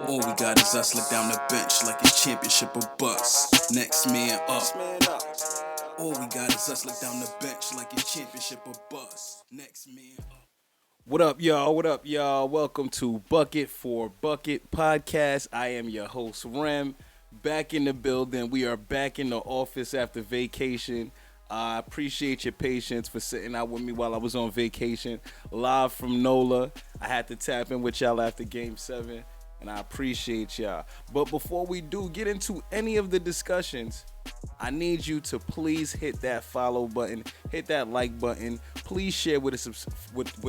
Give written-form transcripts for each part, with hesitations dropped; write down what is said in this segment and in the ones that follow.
All we got is us look down the bench like it's championship or bust. Next man up. All we got is us look down the bench like it's championship or bust. Next man up. What up, y'all? What up, y'all? Welcome to Bucket for Bucket Podcast. I am your host, Rem. Back in the building. We are back in the office after vacation. I appreciate your patience for sitting out with me while I was on vacation. Live from NOLA. I had to tap in with y'all after Game 7, and I appreciate y'all. But before we do get into any of the discussions, I need you to please hit that follow button, hit that like button. Please share with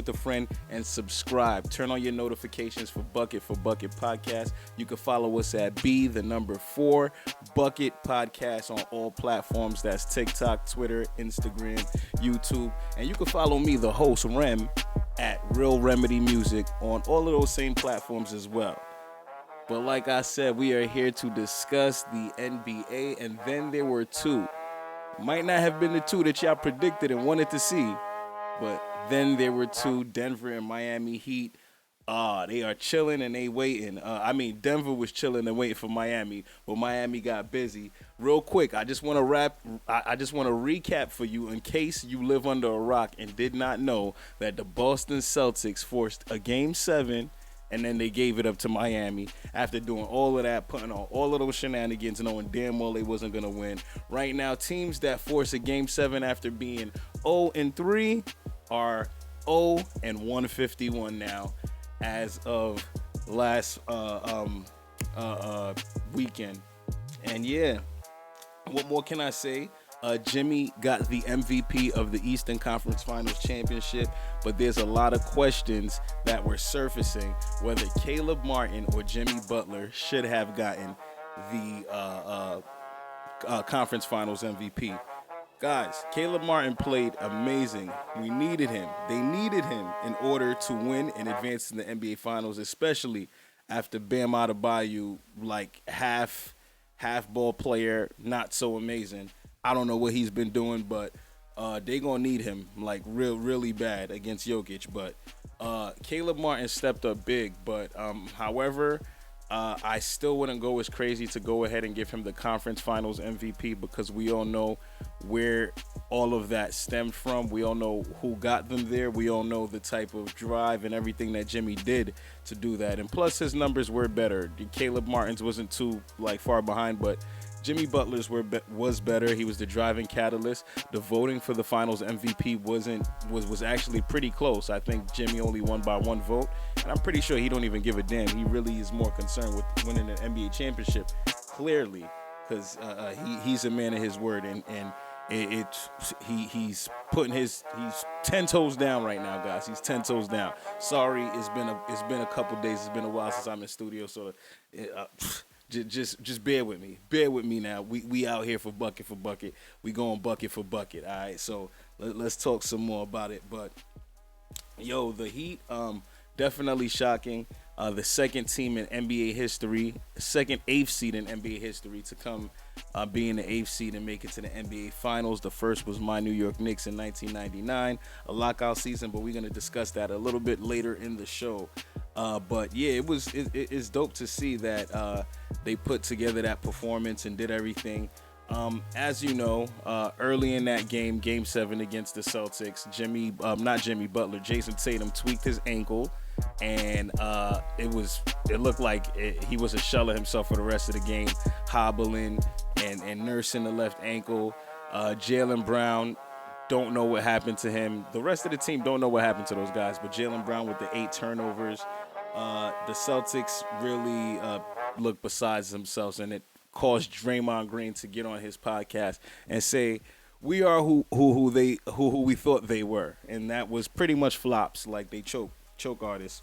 a friend and subscribe. Turn on your notifications for Bucket Podcast. You can follow us at B4 Bucket Podcast on all platforms. That's TikTok, Twitter, Instagram, YouTube. And you can follow me, the host, Rem, at Real Remedy Music on all of those same platforms as well. But like I said, we are here to discuss the NBA, and then there were two. Might not have been the two that y'all predicted and wanted to see, but then there were two, Denver and Miami Heat. They are chilling and they waiting. Denver was chilling and waiting for Miami, but Miami got busy. Real quick, I just want to recap for you in case you live under a rock and did not know that the Boston Celtics forced a Game 7 and then they gave it up to Miami after doing all of that, putting on all of those shenanigans, knowing damn well they wasn't going to win. Right now, teams that force a Game 7 after being 0-3 are 0-151 now as of last weekend. And yeah, what more can I say? Jimmy got the MVP of the Eastern Conference Finals championship, but there's a lot of questions that were surfacing whether Caleb Martin or Jimmy Butler should have gotten the Conference Finals MVP. Guys, Caleb Martin played amazing. We needed him. They needed him in order to win and advance to the NBA Finals, especially after Bam Adebayo, like half ball player, not so amazing. I don't know what he's been doing, but they gonna need him like really bad against Jokic. But Caleb Martin stepped up big. But however, I still wouldn't go as crazy to go ahead and give him the Conference Finals MVP because we all know where all of that stemmed from. We all know who got them there. We all know the type of drive and everything that Jimmy did to do that. And plus, his numbers were better. Caleb Martin's wasn't too far behind, but Jimmy Butler's was better. He was the driving catalyst. The voting for the Finals MVP was actually pretty close. I think Jimmy only won by one vote, and I'm pretty sure he don't even give a damn. He really is more concerned with winning an NBA championship, clearly, because he's a man of his word, and he's 10 toes down right now, guys. He's 10 toes down. Sorry, it's been a couple days. It's been a while since I'm in studio, so. Just bear with me. Bear with me now. We out here for bucket. We going bucket for bucket. All right. So let's talk some more about it. But yo, the Heat, definitely shocking. The second team in NBA history, second 8th seed in NBA history to come being the 8th seed and make it to the NBA Finals. The first was my New York Knicks in 1999, a lockout season, but we're going to discuss that a little bit later in the show. But yeah, it's dope to see that they put together that performance and did everything. As you know, early in that game, Game 7 against the Celtics, Jason Tatum tweaked his ankle, and it looked like he was a shell of himself for the rest of the game, hobbling and nursing the left ankle. Jaylen Brown, don't know what happened to him. The rest of the team don't know what happened to those guys, but Jaylen Brown with the 8 turnovers. The Celtics really looked besides themselves, and it caused Draymond Green to get on his podcast and say, "We are who we thought they were," and that was pretty much flops, like they choke artists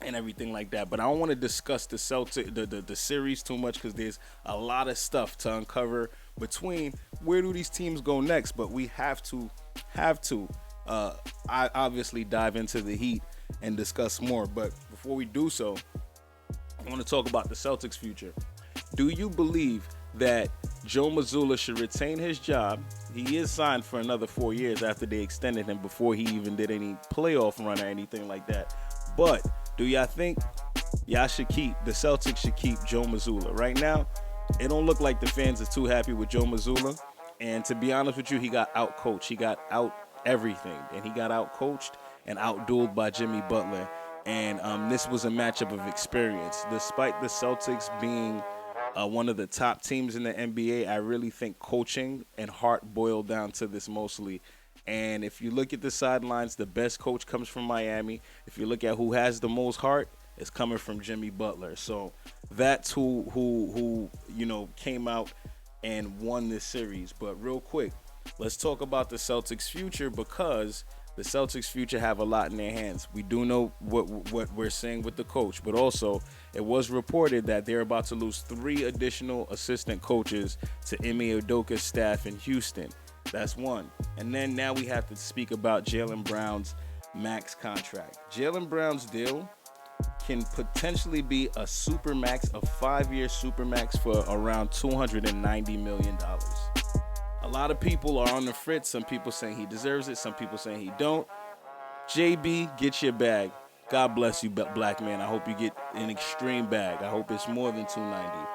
and everything like that. But I don't want to discuss the series too much because there's a lot of stuff to uncover between where do these teams go next. But we have to I obviously dive into the Heat and discuss more. But before we do so, I want to talk about the Celtics' future. Do you believe that Joe Mazzulla should retain his job? He is signed for another 4 years after they extended him before he even did any playoff run or anything like that. But do y'all think the Celtics should keep Joe Mazzulla. Right now, it don't look like the fans are too happy with Joe Mazzulla. And to be honest with you, he got out coached. He got out everything, and he got out coached and outdueled by Jimmy Butler. And this was a matchup of experience. Despite the Celtics being one of the top teams in the NBA, I really think coaching and heart boiled down to this mostly. And if you look at the sidelines, the best coach comes from Miami. If you look at who has the most heart, it's coming from Jimmy Butler. So that's who came out and won this series. But real quick, let's talk about the Celtics' future, because the Celtics' future have a lot in their hands. We do know what we're saying with the coach, but also it was reported that they're about to lose 3 additional assistant coaches to Ime Udoka's staff in Houston. That's one. And then now we have to speak about Jaylen Brown's max contract. Jaylen Brown's deal can potentially be a supermax, a 5-year supermax for around $290 million. A lot of people are on the fritz. Some people saying he deserves it. Some people saying he don't. JB, get your bag. God bless you, black man. I hope you get an extreme bag. I hope it's more than $290.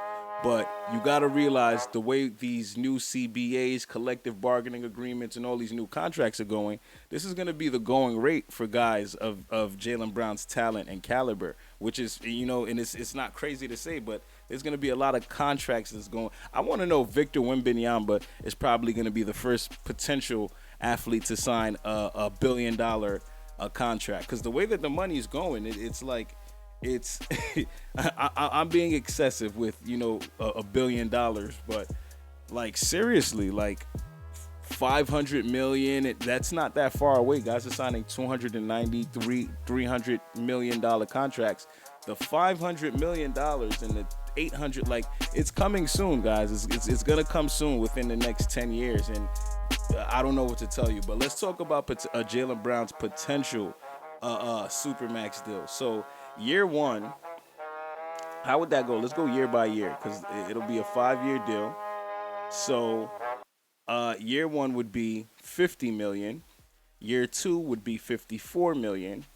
But you got to realize the way these new CBAs, collective bargaining agreements, and all these new contracts are going, this is going to be the going rate for guys of Jaylen Brown's talent and caliber, which is, and it's not crazy to say, but there's going to be a lot of contracts that's going. I want to know if Victor Wembanyama is probably going to be the first potential athlete to sign a $1 billion contract, because the way that the money's going, it's like, it's I'm being excessive with $1 billion, but like seriously, like $500 million, that's not that far away. Guys are signing $300 million contracts. The $500 million and the 800, like, it's coming soon, guys. It's gonna come soon within the next 10 years, and I don't know what to tell you. But let's talk about Jaylen Brown's potential supermax deal. So year one, how would that go? Let's go year by year, because it'll be a 5-year deal. So year one would be $50 million. Year two would be $54 million.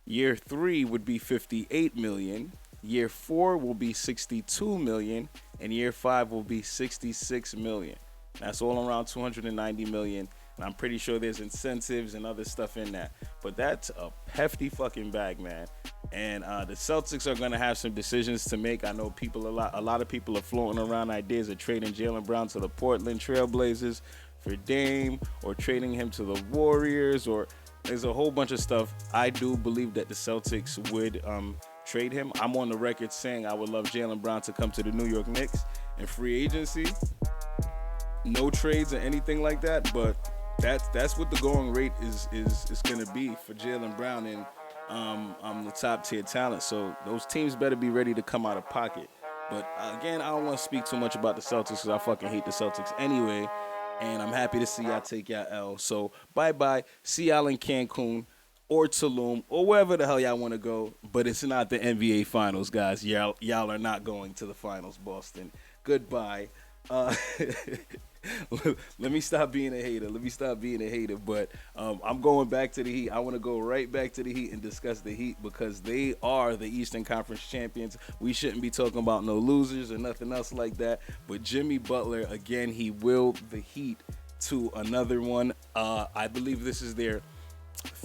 Year 3 would be $58 million. Year 4 will be $62 million, and year 5 will be $66 million. That's all around $290 million, and I'm pretty sure there's incentives and other stuff in that. But that's a hefty fucking bag, man. And the Celtics are gonna have some decisions to make. I know a lot of people are floating around ideas of trading Jaylen Brown to the Portland Trailblazers for Dame, or trading him to the Warriors, or there's a whole bunch of stuff. I do believe that the Celtics would trade him. I'm on the record saying I would love Jaylen Brown to come to the New York Knicks in free agency. No trades or anything like that, but that's what the going rate is going to be for Jaylen Brown and the top tier talent. So those teams better be ready to come out of pocket. But again, I don't want to speak too much about the Celtics, because I fucking hate the Celtics anyway. And I'm happy to see y'all take y'all L. So bye-bye. See y'all in Cancun or Tulum or wherever the hell y'all want to go. But it's not the NBA Finals, guys. Y'all are not going to the Finals, Boston. Goodbye. Let me stop being a hater. But I'm going back to the Heat. I want to go right back to the Heat and discuss the Heat, because they are the Eastern Conference champions. We shouldn't be talking about no losers or nothing else like that. But Jimmy Butler, again, he willed the Heat to another one. I believe this is their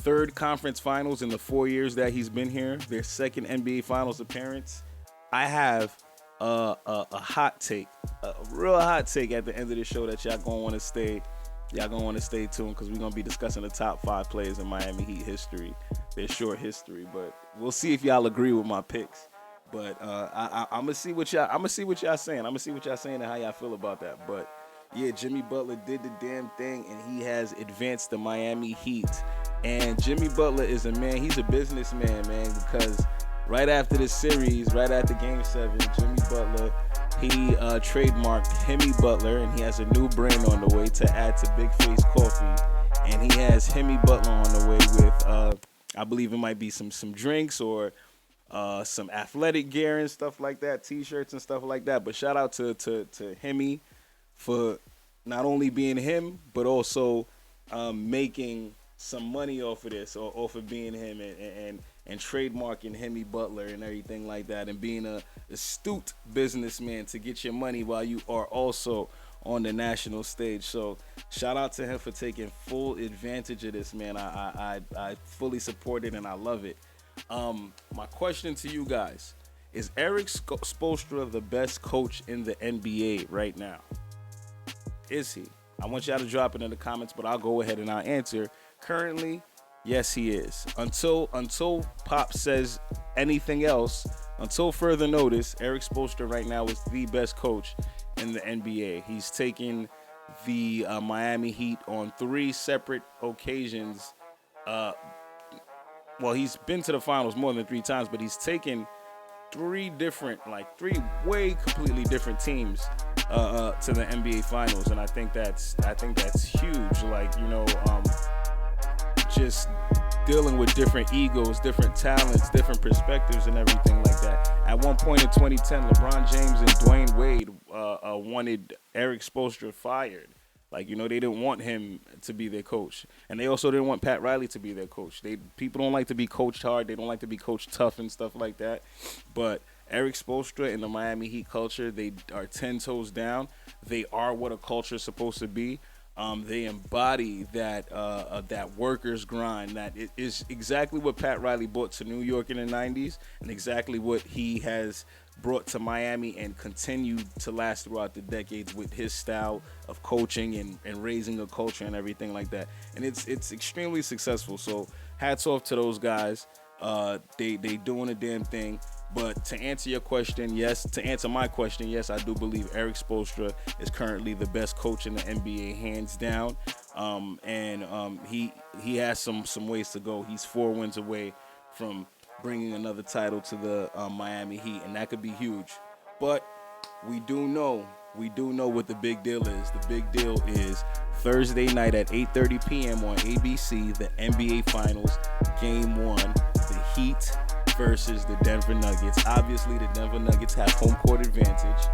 3rd conference finals in the 4 years that he's been here. Their 2nd NBA Finals appearance. I have a hot take, a real hot take at the end of the show that y'all gonna want to stay tuned, because we're gonna be discussing the top 5 players in Miami Heat history, their short history. But we'll see if y'all agree with my picks. But I'm gonna see what y'all saying. I'm gonna see what y'all saying and how y'all feel about that. But yeah, Jimmy Butler did the damn thing, and he has advanced the Miami Heat. And Jimmy Butler is a man. He's a businessman, man, because right after this series, right after Game 7, Jimmy Butler, he trademarked Hemi Butler, and he has a new brand on the way to add to Big Face Coffee. And he has Hemi Butler on the way with, I believe it might be some drinks or some athletic gear and stuff like that, T-shirts and stuff like that. But shout out to Hemi for not only being him, but also making some money off of this, or off of being him, and trademarking Hemi Butler and everything like that, and being a astute businessman to get your money while you are also on the national stage. So shout out to him for taking full advantage of this, man. I fully support it and I love it. My question to you guys: is Eric Spoelstra the best coach in the NBA right now? Is he? I want y'all to drop it in the comments, but I'll go ahead and I'll answer. Currently, yes, he is. Until Pop says anything else, until further notice, Eric Spoelstra right now is the best coach in the NBA. He's taken the Miami Heat on 3 separate occasions. Well, he's been to the finals more than 3 times, but he's taken 3 way completely different teams to the NBA Finals, and I think that's huge. Like, just dealing with different egos, different talents, different perspectives, and everything like that. At one point in 2010, LeBron James and Dwayne Wade wanted Eric Spoelstra fired. Like, they didn't want him to be their coach. And they also didn't want Pat Riley to be their coach. People don't like to be coached hard. They don't like to be coached tough and stuff like that. But Eric Spoelstra and the Miami Heat culture, they are 10 toes down. They are what a culture is supposed to be. They embody that workers grind. That it is exactly what Pat Riley brought to New York in the 90s, and exactly what he has brought to Miami and continued to last throughout the decades with his style of coaching and raising a culture and everything like that. And it's extremely successful. So hats off to those guys. They doing a damn thing. But to answer your question, yes. To answer my question, yes, I do believe Eric Spoelstra is currently the best coach in the NBA, hands down. He has some ways to go. He's 4 wins away from bringing another title to the Miami Heat, and that could be huge. But we do know what the big deal is. The big deal is Thursday night at 8:30 p.m. on ABC, the NBA Finals, Game 1, the Heat versus the Denver Nuggets. Obviously, the Denver Nuggets have home court advantage.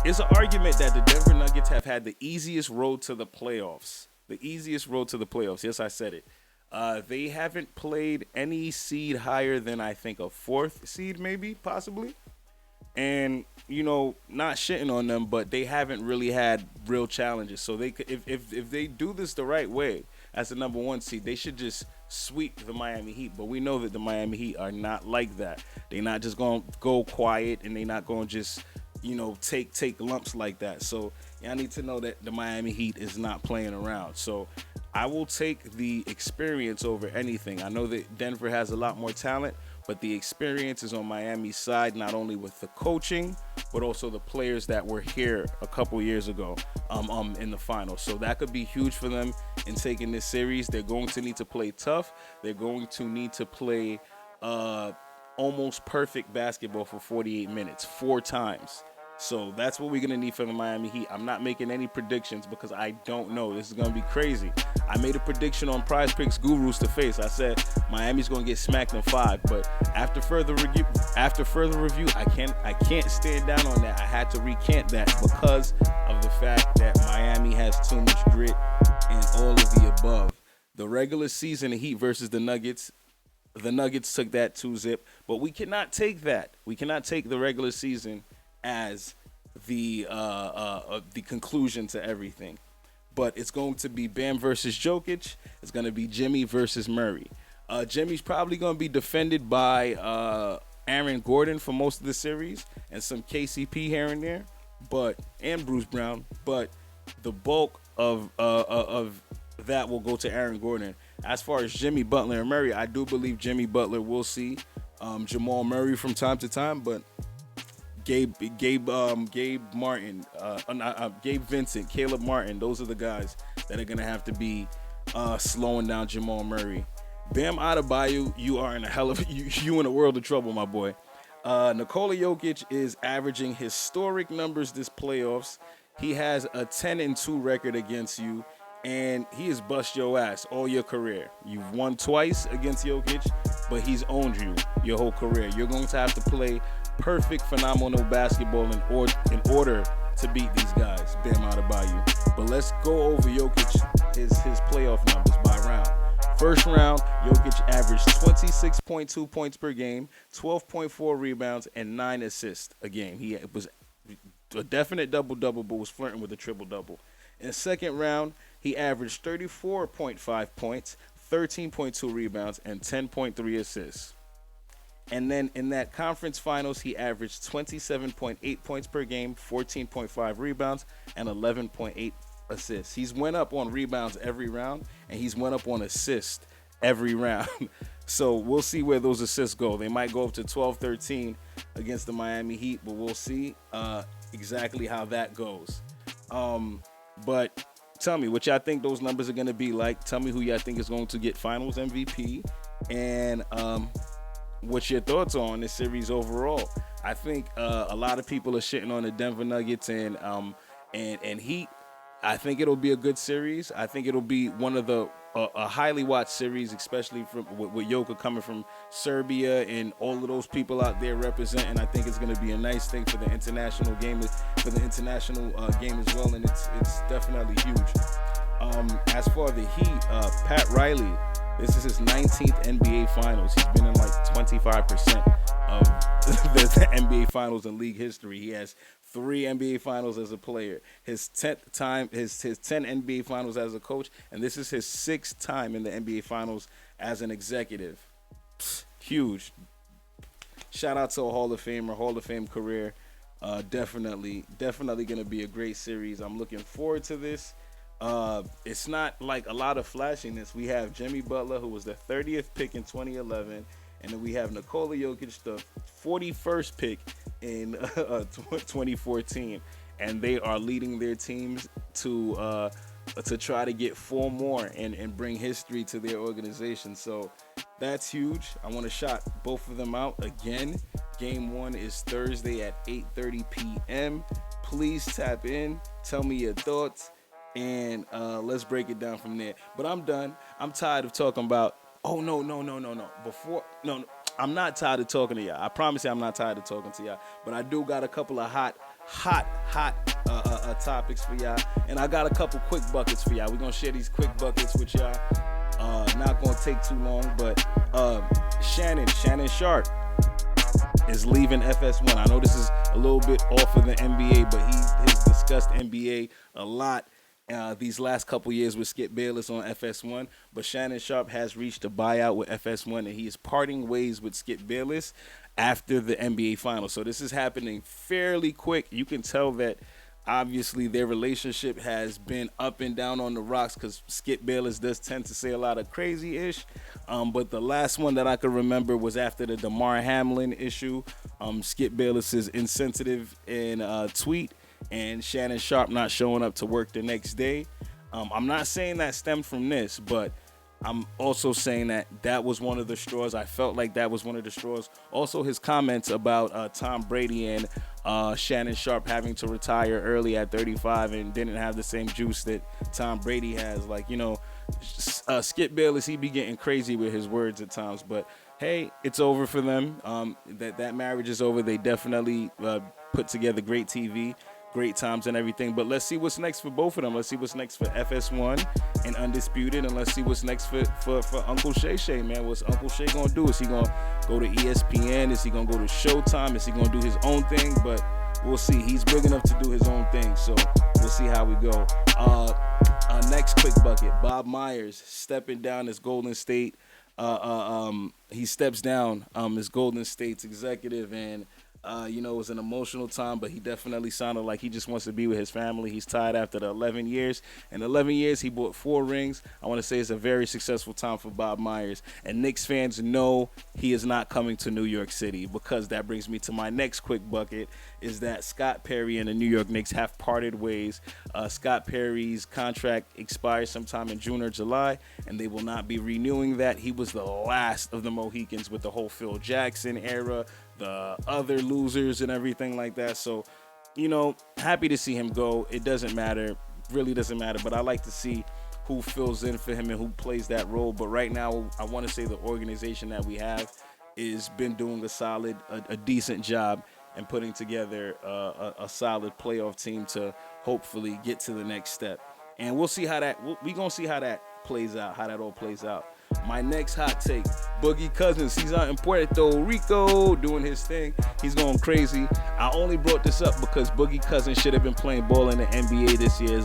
It's an argument that the Denver Nuggets have had the easiest road to the playoffs. The easiest road to the playoffs. Yes, I said it. They haven't played any seed higher than, I think, a 4th seed, maybe, possibly. And, not shitting on them, but they haven't really had real challenges. So they could, if they do this the right way as the number 1 seed, they should just sweep the Miami Heat. But we know that the Miami Heat are not like that. They're not just going to go quiet, and they're not going to just, take lumps like that. So I need to know that the Miami Heat is not playing around. So I will take the experience over anything. I know that Denver has a lot more talent, but the experience is on Miami's side, not only with the coaching, but also the players that were here a couple years ago in the finals. So that could be huge for them in taking this series. They're going to need to play tough. They're going to need to play almost perfect basketball for 48 minutes, 4 times. So that's what we're going to need from the Miami Heat. I'm not making any predictions because I don't know. This is going to be crazy. I made a prediction on Prize Picks Gurus to face. I said Miami's going to get smacked in 5. But after further review, I can't stand down on that. I had to recant that because of the fact that Miami has too much grit and all of the above. The regular season, the Heat versus the Nuggets took that 2-0. But we cannot take that. We cannot take the regular season as the conclusion to everything. But it's going to be Bam versus Jokic. It's going to be Jimmy versus Murray. Jimmy's probably going to be defended by Aaron Gordon for most of the series and some KCP here and there, and Bruce Brown. But the bulk of that will go to Aaron Gordon. As far as Jimmy Butler and Murray, I do believe Jimmy Butler will see Jamal Murray from time to time, but Gabe Martin, Gabe Vincent, Caleb Martin, those are the guys that are going to have to be slowing down Jamal Murray. Bam Adebayo, you are in a hell of you in a world of trouble, my boy. Nikola Jokic is averaging historic numbers this playoffs. He has a 10-2 record against you, and he has bust your ass all your career. You've won twice against Jokic, but he's owned you your whole career. You're going to have to play perfect, phenomenal basketball in order to beat these guys, Bam Adebayo. But let's go over Jokic, his playoff numbers by round. First round, Jokic averaged 26.2 points per game, 12.4 rebounds, and 9 assists a game. He was a definite double-double, but was flirting with a triple-double. In the second round, he averaged 34.5 points, 13.2 rebounds, and 10.3 assists. And then in that conference finals, he averaged 27.8 points per game, 14.5 rebounds, and 11.8 assists. He's went up on rebounds every round, and he's went up on assists every round. So we'll see where those assists go. They might go up to 12, 13 against the Miami Heat, but we'll see exactly how that goes. But tell me what y'all think those numbers are going to be like. Tell me who y'all think is going to get Finals MVP, and what's your thoughts on this series overall? I think a lot of people are shitting on the Denver Nuggets and Heat. I think it'll be a good series. I think it'll be one of the a highly watched series, especially with Jokic coming from Serbia and all of those people out there representing. I think it's going to be a nice thing for the international game, game as well, and it's definitely huge. As for the Heat, Pat Riley, this is his 19th NBA Finals. He's been in like 25% of the NBA Finals in league history. He has 3 NBA Finals as a player. His 10th time, his 10 NBA Finals as a coach, and this is his 6th time in the NBA Finals as an executive. Huge. Shout out to a Hall of Fame career. Definitely going to be a great series. I'm looking forward to this. It's not like a lot of flashiness. We have Jimmy Butler, who was the 30th pick in 2011, and then we have Nikola Jokic, the 41st pick in 2014, and they are leading their teams to try to get 4 more and bring history to their organization. So that's huge. I want to shout both of them out again. Game 1 is Thursday at 8:30 p.m. Please tap in. Tell me your thoughts. And let's break it down from there. But I'm done. I'm tired of talking about, no. I'm not tired of talking to y'all. I promise you I'm not tired of talking to y'all. But I do got a couple of hot topics for y'all. And I got a couple quick buckets for y'all. We're going to share these quick buckets with y'all. Not going to take too long. But Shannon Sharp is leaving FS1. I know this is a little bit off of the NBA, but he has discussed NBA a lot these last couple years with Skip Bayless on FS1, but Shannon Sharp has reached a buyout with FS1, and he is parting ways with Skip Bayless after the NBA Finals. So this is happening fairly quick. You can tell that obviously their relationship has been up and down on the rocks because Skip Bayless does tend to say a lot of crazy-ish. But the last one that I could remember was after the DeMar Hamlin issue. Skip Bayless's insensitive tweet, and Shannon Sharp not showing up to work the next day. I'm not saying that stemmed from this, but I'm also saying that was one of the straws. I felt like that was one of the straws. Also, his comments about Tom Brady and Shannon Sharp having to retire early at 35 and didn't have the same juice that Tom Brady has. Like, Skip Bayless, he be getting crazy with his words at times. But, hey, it's over for them. That marriage is over. They definitely put together great TV. Great times and everything, but let's see what's next for both of them. Let's see what's next for FS1 and Undisputed, and let's see what's next for Uncle Shay, man. What's Uncle Shay gonna do? Is he gonna go to ESPN? Is he gonna go to Showtime? Is he gonna do his own thing? But we'll see. He's big enough to do his own thing, so we'll see how we go. Next quick bucket: Bob Myers stepping down as Golden State. He steps down as Golden State's executive, and it was an emotional time, but he definitely sounded like he just wants to be with his family. He's tired after the 11 years. In 11 years, he bought 4 rings. I want to say it's a very successful time for Bob Myers. And Knicks fans know he is not coming to New York City, because that brings me to my next quick bucket, is that Scott Perry and the New York Knicks have parted ways. Scott Perry's contract expires sometime in June or July, and they will not be renewing that. He was the last of the Mohicans with the whole Phil Jackson era, the other losers and everything like that. So, happy to see him go. It doesn't matter, really doesn't matter, but I like to see who fills in for him and who plays that role. But right now, I want to say the organization that we have is been doing a decent job and putting together a solid playoff team to hopefully get to the next step. And we'll see how we're going to see how that plays out, how that all plays out. My next hot take, Boogie Cousins. He's out in Puerto Rico doing his thing. He's going crazy. I only brought this up because Boogie Cousins should have been playing ball in the NBA this year,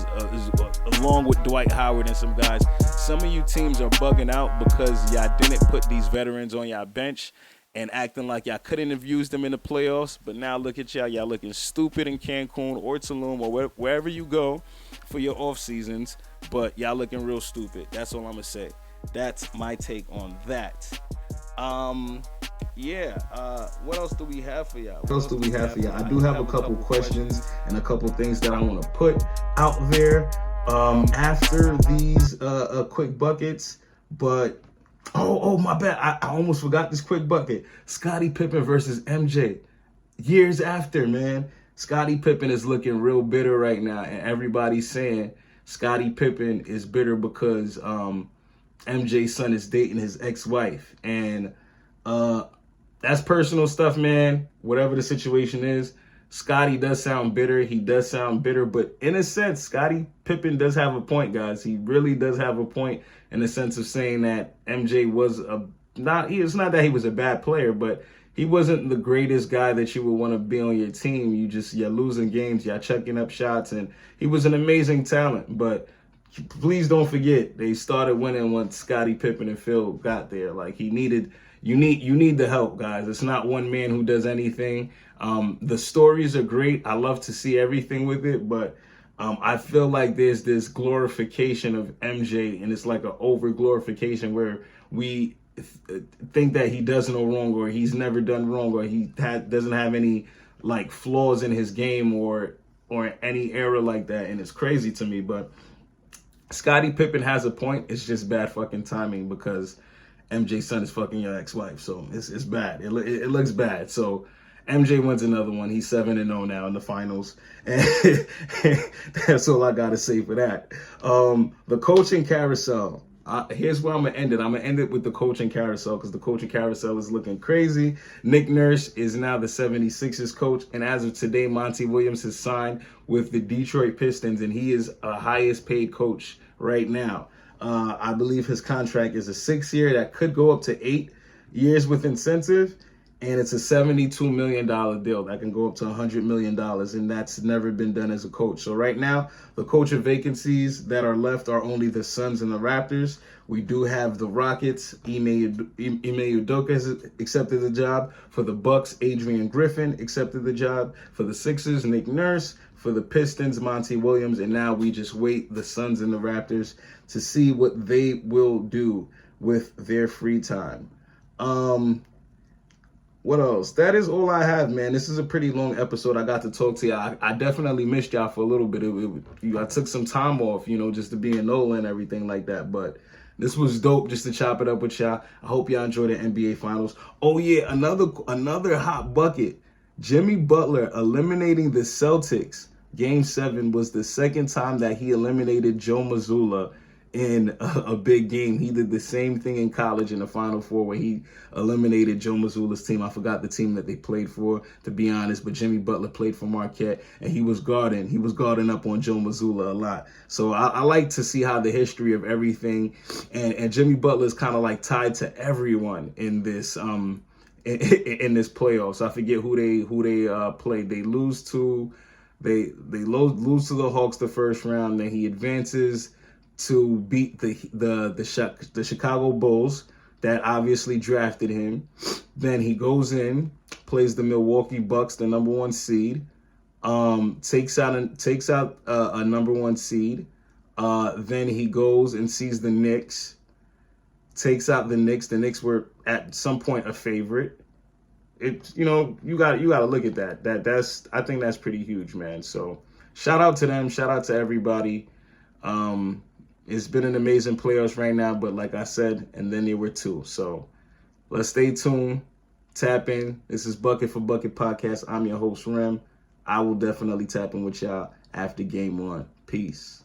along with Dwight Howard and some guys. Some of you teams are bugging out because y'all didn't put these veterans on y'all bench and acting like y'all couldn't have used them in the playoffs. But now look at y'all. Y'all looking stupid in Cancun or Tulum or wherever you go for your off seasons. But y'all looking real stupid. That's all I'm going to say. That's my take on that. What else do we have for y'all? I do have a couple questions and a couple things that I want to put out there after these quick buckets. But my bad. I almost forgot this quick bucket. Scottie Pippen versus MJ. Years after, man. Scottie Pippen is looking real bitter right now, and everybody's saying Scottie Pippen is bitter because MJ's son is dating his ex-wife. And that's personal stuff, man. Whatever the situation is, Scottie does sound bitter. He does sound bitter, but in a sense, Scottie Pippen does have a point, guys. He really does have a point in the sense of saying that MJ was it's not that he was a bad player, but he wasn't the greatest guy that you would want to be on your team. You're losing games, you're chucking up shots, and he was an amazing talent. But please don't forget, they started winning once Scottie Pippen and Phil got there. Like you need the help, guys. It's not one man who does anything. The stories are great. I love to see everything with it, but I feel like there's this glorification of MJ, and it's like an over glorification where we think that he does no wrong, or he's never done wrong, or he doesn't have any like flaws in his game or any error like that. And it's crazy to me, but Scottie Pippen has a point. It's just bad fucking timing because MJ's son is fucking your ex-wife. So it's bad. It looks bad. So MJ wins another one. He's 7-0 now in the finals. And that's all I got to say for that. The coaching carousel. Here's where I'm going to end it. I'm going to end it with the coaching carousel because the coaching carousel is looking crazy. Nick Nurse is now the 76ers coach. And as of today, Monty Williams has signed with the Detroit Pistons, and he is a highest paid coach right now. I believe his contract is a 6-year that could go up to 8 years with incentive. And it's a $72 million deal that can go up to $100 million, and that's never been done as a coach. So right now, the coaching vacancies that are left are only the Suns and the Raptors. We do have the Rockets. Ime Udoka has accepted the job. For the Bucks, Adrian Griffin accepted the job. For the Sixers, Nick Nurse. For the Pistons, Monty Williams. And now we just wait the Suns and the Raptors to see what they will do with their free time. What else? That is all I have, man. This is a pretty long episode. I got to talk to y'all. I definitely missed y'all for a little bit. I took some time off, just to be in NOLA and everything like that. But this was dope just to chop it up with y'all. I hope y'all enjoy the NBA Finals. Oh, yeah, another hot bucket. Jimmy Butler eliminating the Celtics. Game 7 was the second time that he eliminated Joe Mazzulla in a big game. He did the same thing in college in the Final Four where he eliminated Joe Mazzulla's team. I forgot the team that they played for, to be honest, but Jimmy Butler played for Marquette, and he was guarding up on Joe Mazzulla a lot. So I like to see how the history of everything, and Jimmy Butler is kind of like tied to everyone in this in this playoffs. I forget who they played. They lose to the Hawks the first round. Then he advances to beat the Chicago Bulls that obviously drafted him. Then he goes in, plays the Milwaukee Bucks, the number 1 seed, takes out a number 1 seed. Then he goes and sees the Knicks, takes out the Knicks. The Knicks were at some point a favorite. You got to look at that. I think that's pretty huge, man. So shout out to them. Shout out to everybody. It's been an amazing playoffs right now, but like I said, and then there were 2. So let's stay tuned. Tap in. This is Bucket for Bucket Podcast. I'm your host, Rem. I will definitely tap in with y'all after game 1. Peace.